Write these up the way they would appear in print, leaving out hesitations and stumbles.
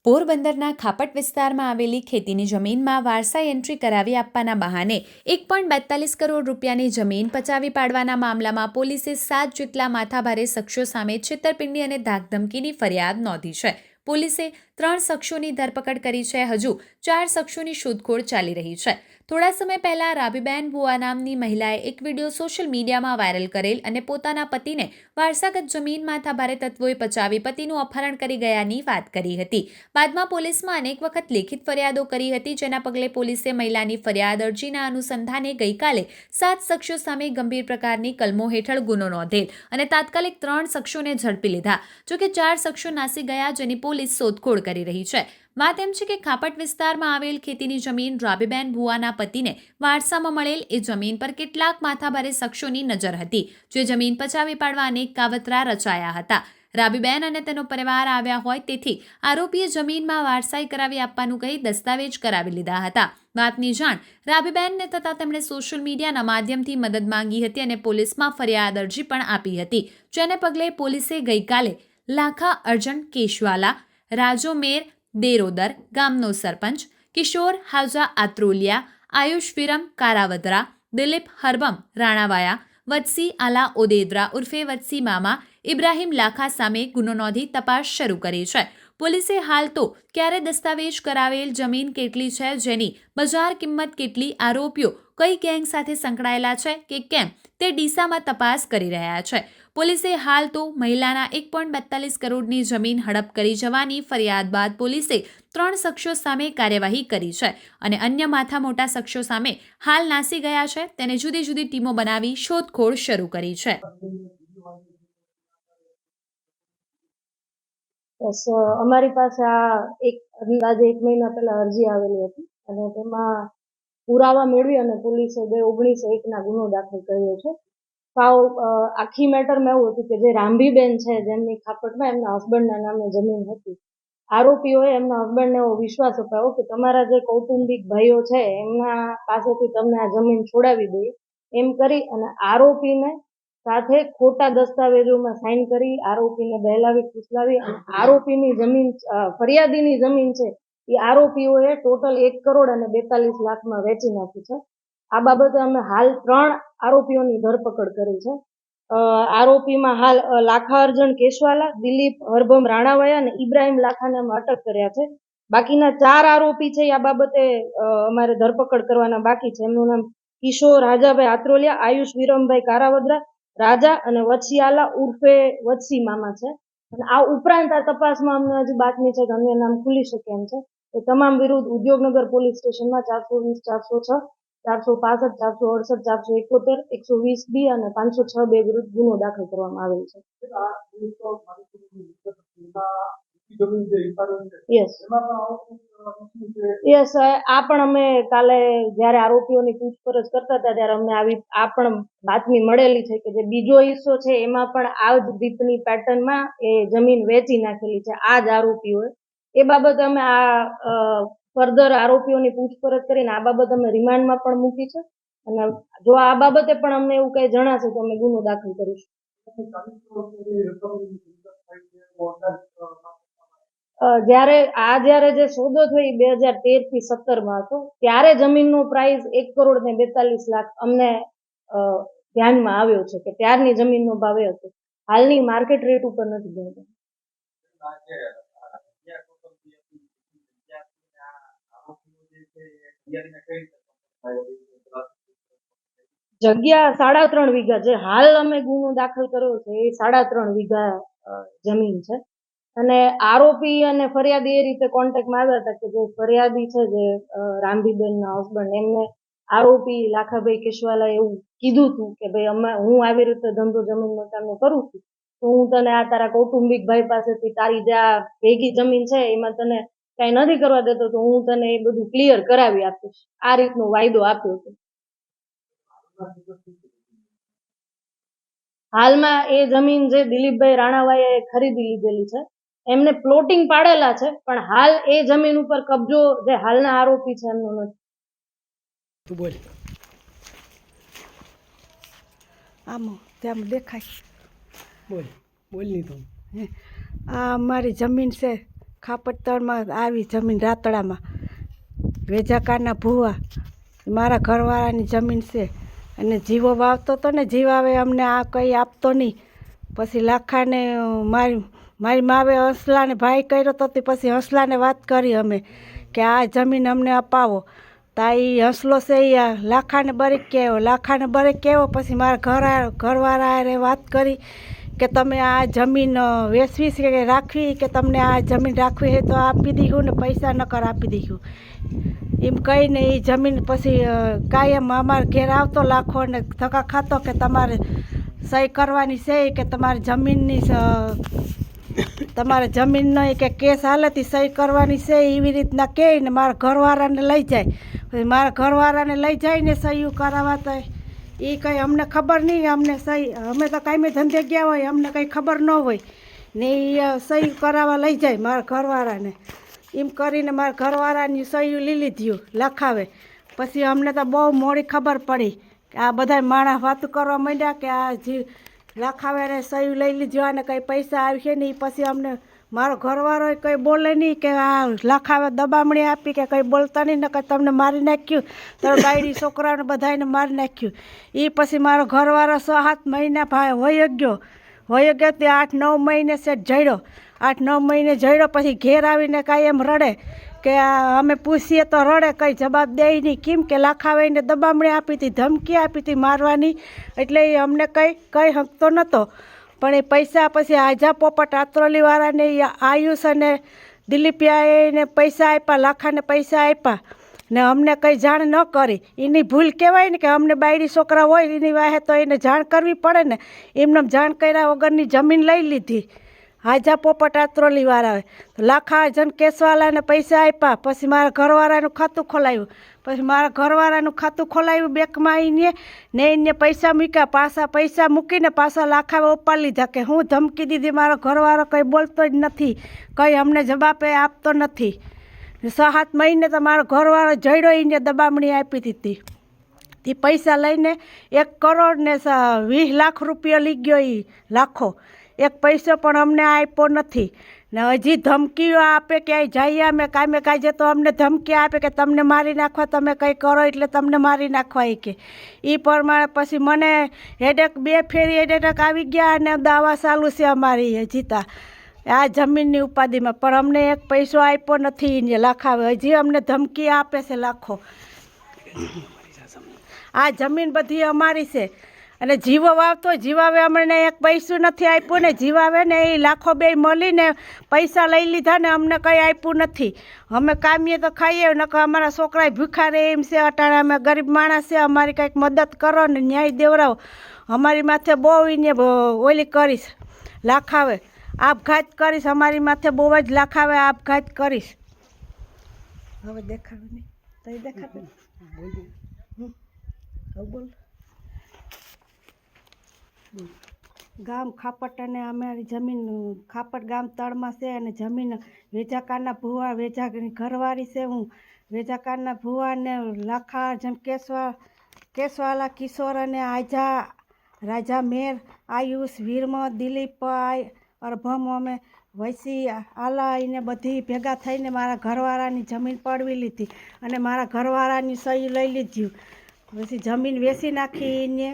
પોરબંદરના ખાપટ વિસ્તારમાં આવેલી ખેતીની જમીનમાં વારસાઈ એન્ટ્રી કરાવી આપવાના બહાને 1.42 કરોડ રૂપિયાની જમીન પચાવી પાડવાના મામલામાં પોલીસે 7 જેટલા માથાભારે શખ્સો સામે છેતરપિંડી અને ધાકધમકીની ફરિયાદ નોંધી છે. પોલીસે 3 શખ્સોની ધરપકડ કરી છે. હજુ 4 શખ્સોની શોધખોળ ચાલી રહી છે. થોડા સમય પહેલા રાબીબેન ભુવા નામની મહિલાએ એક વિડીયો સોશિયલ મીડિયામાં વાયરલ કરેલ અને પોતાના પતિને વારસાગત જમીન માથાભારે તત્વોએ પચાવી પતિનું અપહરણ કરી ગયાની વાત કરી હતી. બાદમાં પોલીસમાં અનેક વખત લેખિત ફરિયાદો કરી હતી, જેના પગલે પોલીસે મહિલાની ફરિયાદ અરજીના અનુસંધાને ગઈકાલે 7 શખ્સો સામે ગંભીર પ્રકારની કલમો હેઠળ ગુનો નોંધેલ અને તાત્કાલિક 3 શખ્સોને ઝડપી લીધા. જોકે 4 શખ્સો નાસી ગયા, જેની પોલીસ શોધખોળ કરી રહી છે. વાત એમ છે કે ખાપટ વિસ્તારમાં આવેલ ખેતીની જમીન રાબીબેન ભુવાના પતિને વારસામાં મળેલ એ જમીન પર કેટલાક માથાભારે શખ્સોની નજર હતી, જે જમીન પચાવી પાડવા અનેક કાવતરા રચાયા હતા. રાબીબેન અને તેનો પરિવાર આવ્યા હોય તેથી આરોપીએ જમીનમાં વારસાઈ કરાવી આપવાનું કહી દસ્તાવેજ કરાવી લીધા હતા. વાતની જાણ રાબીબેનને થતાં તેમણે સોશિયલ મીડિયાના માધ્યમથી મદદ માંગી હતી અને પોલીસમાં ફરિયાદ અરજી પણ આપી હતી, જેને પગલે પોલીસે ગઈકાલે લાખા અર્જન કેશવાલા, રાજોમેર દેરોદર ગામનો સરપંચ, કિશોર હાજા આત્રોલિયા, આયુષ વિરમ કારાવદરા, દિલીપ હરબમ રાણાવાયા, વત્સી આલા ઓદેદરા ઉર્ફે વત્સી મામા, ઇબ્રાહિમ લાખા સામે ગુનો નોંધી તપાસ શરૂ કરી છે. પોલીસે હાલ તો ક્યારે દસ્તાવેજ કરાવેલ જમીન કેટલી છે, જેની બજાર કિંમત કેટલી, આરોપીઓ કઈ ગેંગ સાથે સંકળાયેલા છે કે કેમ તે ડીસામાં તપાસ કરી રહ્યા છે. પોલીસે હાલ તો મહિલાના 1.42 કરોડની જમીન હડપ કરી જવાની ફરિયાદ બાદ પોલીસે 3 શખ્સો સામે કાર્યવાહી કરી છે અને અન્ય માથા મોટા શખ્સો સામે હાલ નાસી ગયા છે તેને જુદી જુદી ટીમો બનાવી શોધખોળ શરૂ કરી છે. અમારી પાસે આ અંદાજે 1 મહિના પહેલા અરજી આવેલી હતી અને તેમાં પુરાવા મેળવી અને પોલીસે 19(1) ગુનો દાખલ કર્યો છે. આખી મેટરમાં એવું હતું કે જે રાંભીબેન છે, જેમની ખાપટમાં એમના હસબન્ડના નામે જમીન હતી, આરોપીઓએ એમના હસબન્ડને એવો વિશ્વાસ અપાવ્યો કે તમારા જે કૌટુંબિક ભાઈઓ છે એમના પાસેથી તમને આ જમીન છોડાવી દઈએ એમ કરી અને આરોપીને સાથે ખોટા દસ્તાવેજોમાં સાઇન કરી આરોપીને બહેલાવી ફૂસલાવી અને આરોપીની જમીન, ફરિયાદીની જમીન છે એ આરોપીઓએ ટોટલ 1 કરોડ અને 42 લાખમાં વેચી નાખી છે. આ બાબતે અમે હાલ 3 આરોપીઓની ધરપકડ કરી છે. આરોપીમાં હાલ લાખા અર્જન કેશવાલા, દિલીપ હરભમ રાણાવાયા અને ઇબ્રાહિમ લાખાને અમે અટક કર્યા છે. બાકીના 4 આરોપી છે આ બાબતે અમારે ધરપકડ કરવાના બાકી છે. એમનું નામ કિશોર રાજાભાઈ આત્રોલિયા, આયુષ વિરમભાઈ કારાવદરા, રાજા અને વત્સિયાલા ઉર્ફે વત્સી મામા છે. અને આ ઉપરાંત આ તપાસમાં અમને હજી બાતમી છે કે અન્ય નામ ખુલી શકે એમ છે. એ તમામ વિરુદ્ધ ઉદ્યોગનગર પોલીસ સ્ટેશનમાં 420, 406, 468, 468, 471, 120B અને 506(2) વિરુદ્ધ ગુનો દાખલ કરવામાં આવેલ છે. યસ, આ પણ અમે કાલે જ્યારે આરોપીઓની પૂછપરછ કરતા હતા ત્યારે અમને આ પણ બાતમી મળેલી છે કે જે બીજો હિસ્સો છે એમાં પણ આ જ રીતની પેટર્નમાં એ જમીન વેચી નાખેલી છે આ જ આરોપીઓએ. એ બાબતે અમે ફર્ધર આરોપીઓની પૂછપરછ કરીને આ બાબત અમે રિમાન્ડમાં પણ મૂકી છે અને જો આ બાબતે પણ અમને એવું કંઈ જણાશે તો અમે ગુનો દાખલ કરીશું. જ્યારે જે સોદો થયો 2013 થી 17 હતો ત્યારે જમીનનો પ્રાઇસ 1 કરોડ ને 42 લાખ અમને ધ્યાનમાં આવ્યો છે કે ત્યારની જમીનનો ભાવ એ હતો. હાલની માર્કેટ રેટ ઉપર નથી ગણતો. જગ્યા 3.5 વીઘા જે હાલ અમે ગુનો દાખલ કર્યો છે એ 3.5 વીઘા જમીન છે અને આરોપી અને ફરિયાદી એ રીતે કોન્ટેક્ટમાં આવ્યા હતા કે જે ફરિયાદી છે જે રામબીબેનના હસબન્ડ એમને આરોપી લાખાભાઈ કેશવાલાએ એવું કીધું હતું કે ભાઈ હું આવી રીતે ધંધો જમીન મકાનનો કરું છું તો હું તને આ તારા કૌટુંબિક ભાઈ પાસેથી તારી જે આ ભેગી જમીન છે એમાં તને કઈ નથી કરવા દેતો તો હું તને એ બધું ક્લિયર કરાવી આપીશ, આ રીતનો વાયદો આપ્યો હતો. હાલમાં એ જમીન જે દિલીપભાઈ રાણાવાયાએ ખરીદી લીધેલી છે, એમને પ્લોટિંગ પાડેલા છે પણ હાલ એ જમીન ઉપર કબજો જે હાલના આરોપી છે એમનો નથી. તું બોલ. આમ તેમ દેખાય. બોલ નહીં તું. આ અમારી જમીન છે ખાપટતળમાં આવી જમીન રાતડામાં વેજાકારના ભૂવા મારા ઘરવાળાની જમીન છે અને જીવો વાવતો હતો ને જીવાવે અમને આ કંઈ આપતો નહીં. પછી લાખાને મારી માવે હંસલાને ભાઈ કર્યો તો પછી હંસલાને વાત કરી અમે કે આ જમીન અમને અપાવો. તા એ હંસલો છે એ લાખાને બરેક કહેવો પછી મારા ઘરવાળા હારે વાત કરી કે તમે આ જમીન વેચવી છે કે રાખવી, કે તમને આ જમીન રાખવી છે તો આપી દીધું ને પૈસા નકર આપી દીધું એમ કહીને એ જમીન પછી કાયમ અમારે ઘેર આવતો લાખો ને ધક્કા ખાતો કે તમારે સહી કરવાની છે કે તમારે જમીનનો કે કેસ હાલેથી સહી કરવાની છે એવી રીતના કહે ને મારા ઘરવાળાને લઈ જાય. પછી મારા ઘરવાળાને લઈ જઈને સહી કરાવવા તો એ કંઈ અમને ખબર નહીં, અમને સહી અમે તો કાંઈ ધંધે ગયા હોય અમને કંઈ ખબર ન હોય ને એ સહી કરાવવા લઈ જાય મારા ઘરવાળાને. એમ કરીને મારા ઘરવાળાની સહી લઈ લીધી લખાવે. પછી અમને તો બહુ મોડી ખબર પડી કે આ બધા માણસ વાતું કરવા માંડ્યા કે આ જે લખાવે સહી લઈ લીધી અને કંઈ પૈસા આવશે નહીં. પછી અમને મારો ઘરવાળો કંઈ બોલે નહીં કે આ લખાવે દબામણી આપી કે કંઈ બોલતા નહીં ને તમને મારી નાખ્યું તો બાયડી છોકરાઓને બધાને મારી નાખ્યું. એ પછી મારો ઘરવાળો 6-7 મહિના ભાઈ વયો ગયો તે 8-9 મહિને સેટ જડ્યો. 8-9 મહિને જડ્યો પછી ઘેર આવીને કાંઈ એમ રડે કે અમે પૂછીએ તો રડે, કંઈ જવાબ દે નહીં. કેમ કે લાખાવાઈને દબામણી આપી હતી, ધમકી આપી હતી મારવાની, એટલે એ અમને કંઈ હકતો નહોતો. પણ એ પૈસા પછી આજા પોપટ આત્રોલીવાળાને આયુષ અને દિલીપિયાએ એને પૈસા આપ્યા, લાખાને પૈસા આપ્યા ને અમને કંઈ જાણ ન કરી. એની ભૂલ કહેવાય ને કે અમને બાયડી છોકરા હોય એની વાહે તો એને જાણ કરવી પડે ને. એમને જાણ કર્યા વગરની જમીન લઈ લીધી હાજા પોપટ આત્રોલીવાળાએ. લાખા જન કેસવાલાને પૈસા આપ્યા. પછી મારા ઘરવાળાનું ખાતું ખોલાવ્યું. પછી મારા ઘરવાળાનું ખાતું ખોલાવ્યું બેંકમાં ને એને પૈસા મૂક્યા. પાછા પૈસા મૂકીને પાછા લાખાવે ઉપાડી લીધા કે હું ધમકી દીધી. મારો ઘરવાળો કંઈ બોલતો જ નથી, કંઈ અમને જવાબ આપતો નથી. 6-7 મહિને તો મારો ઘરવાળો જડ્યો એને દબામણી આપી દીધી. તે પૈસા લઈને 1 કરોડ ને 20 લાખ રૂપિયા લઈ ગયો. એ લાખો એક પૈસો પણ અમને આપ્યો નથી ને હજી ધમકીઓ આપે કે જઈએ અમે કાંઈ તો અમને ધમકી આપે કે તમને મારી નાખવા, તમે કંઈ કરો એટલે તમને મારી નાખવા. કે એ પ્રમાણે પછી મને હેડેક 2 ફેરી હેડેક આવી ગયા અને દાવા ચાલુ છે અમારી જીતા આ જમીનની ઉપાધિમાં. પણ અમને 1 પૈસો આપ્યો નથી એને લાખાવે, હજી અમને ધમકી આપે છે લાખો. આ જમીન બધી અમારી છે અને જીવો વાવતો જીવાવે અમને 1 પૈસું નથી આપ્યું ને જીવાવે ને એ લાખો બે મળીને પૈસા લઈ લીધા ને અમને કંઈ આપ્યું નથી. અમે કામીએ તો ખાઈએ નકર અમારા છોકરા ભૂખા રહે એમ છે. અટાણે અમે ગરીબ માણસ છે, અમારી કંઈક મદદ કરો ને ન્યાય દેવડાવો. અમારી માથે બહુ એને ઓલી કરીશ લાખાવે, આપઘાત કરીશ. અમારી માથે બહુ જ લાખાવે આપઘાત કરીશ. હવે દેખાડું નહીં તો દેખાતું બોલ. ગામ ખાપટ અને અમારી જમીન ખાપટ ગામ તળમાં છે અને જમીન વેજાકારના ભૂવા વેજાની ઘરવાળી છે. હું વેજાકારના ભૂવા ને લાખા જન કેસવાલા કિશોર અને આજા રાજા મેર આયુષ વીરમત દિલીપ અરભમ અમે વૈસી આલા એને બધી ભેગા થઈને મારા ઘરવાળાની જમીન પડવી લીધી અને મારા ઘરવાળાની સહી લઈ લીધી. પછી જમીન વેચી નાખી એને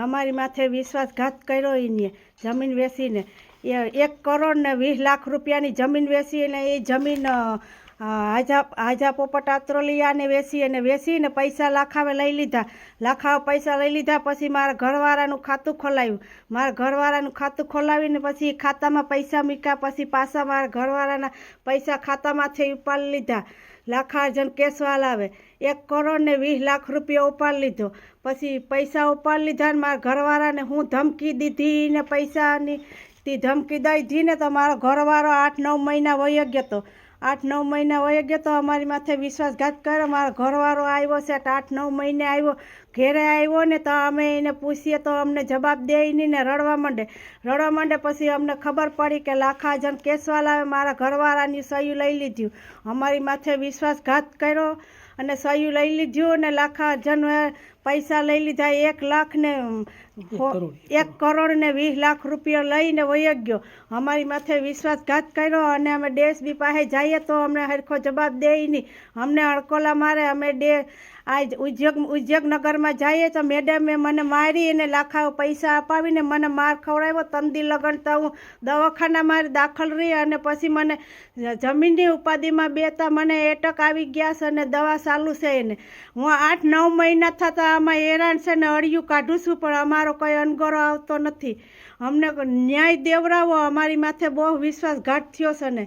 અમારી માથે વિશ્વાસઘાત કર્યો. એને જમીન વેચીને 1 કરોડ ને 20 લાખ રૂપિયાની જમીન વેચીને એ જમીન આજા પોપટ આત્રોલિયાને વેચીને પૈસા લાખાવે લઈ લીધા. લાખાવે પૈસા લઈ લીધા. પછી મારા ઘરવાળાનું ખાતું ખોલાવ્યું. મારા ઘરવાળાનું ખાતું ખોલાવીને પછી ખાતામાં પૈસા મૂક્યા. પછી પાછા મારા ઘરવાળાના પૈસા ખાતામાંથી ઉપાડી લીધા. લાખાર્જન કેસવાલ આવે 1 કરોડ ને 20 લાખ રૂપિયા ઉપાડી લીધો. પછી પૈસા ઉપાડી લીધા ને મારા ઘરવાળાને હું ધમકી દીધી ને પૈસાની તે ધમકી દઈ દીધી ને તો મારો ઘરવાળો 8-9 મહિના વયો ગયો હતો. 8-9 મહિના વહી ગયો તો અમારી માથે વિશ્વાસઘાત કર્યો. મારો ઘરવાળો આવ્યો છે 8-9 મહિને આવ્યો, ઘેરે આવ્યો ને તો અમે એને પૂછીએ તો અમને જવાબ દે નહીં ને રડવા માંડે. પછી અમને ખબર પડી કે લાખાજન કેસવાલાએ મારા ઘરવાળાની સહી લઈ લીધી, અમારી માથે વિશ્વાસઘાત કર્યો અને સહી લઈ લીધું અને લાખાજન પૈસા લઈ લીધા 1 કરોડ ને 20 લાખ રૂપિયા લઈને વહી ગયો. અમારી માથે વિશ્વાસઘાત કર્યો અને અમે ડીએસપી પાસે જઈએ તો અમને સરખો જવાબ દે નહીં, અમને અડકોલા મારે. અમે ઉદ્યોગનગરમાં જઈએ તો મેડમે મને મારી અને લાખા પૈસા અપાવીને મને માર ખવડાવ્યો. 3 દી લગન તો હું દવાખાના મારે દાખલ રહી અને પછી મને જમીનની ઉપાધિમાં બેતા મને એટક આવી ગયા છે અને દવા ચાલુ છે એને. હું 8-9 મહિના થતા આમાં હેરાન છે ને અડિયું કાઢું છું પણ અમારો કોઈ અનગરો આવતો નથી. અમને ન્યાય દેવડાવો, અમારી માથે બહુ વિશ્વાસઘાત થયો છે ને.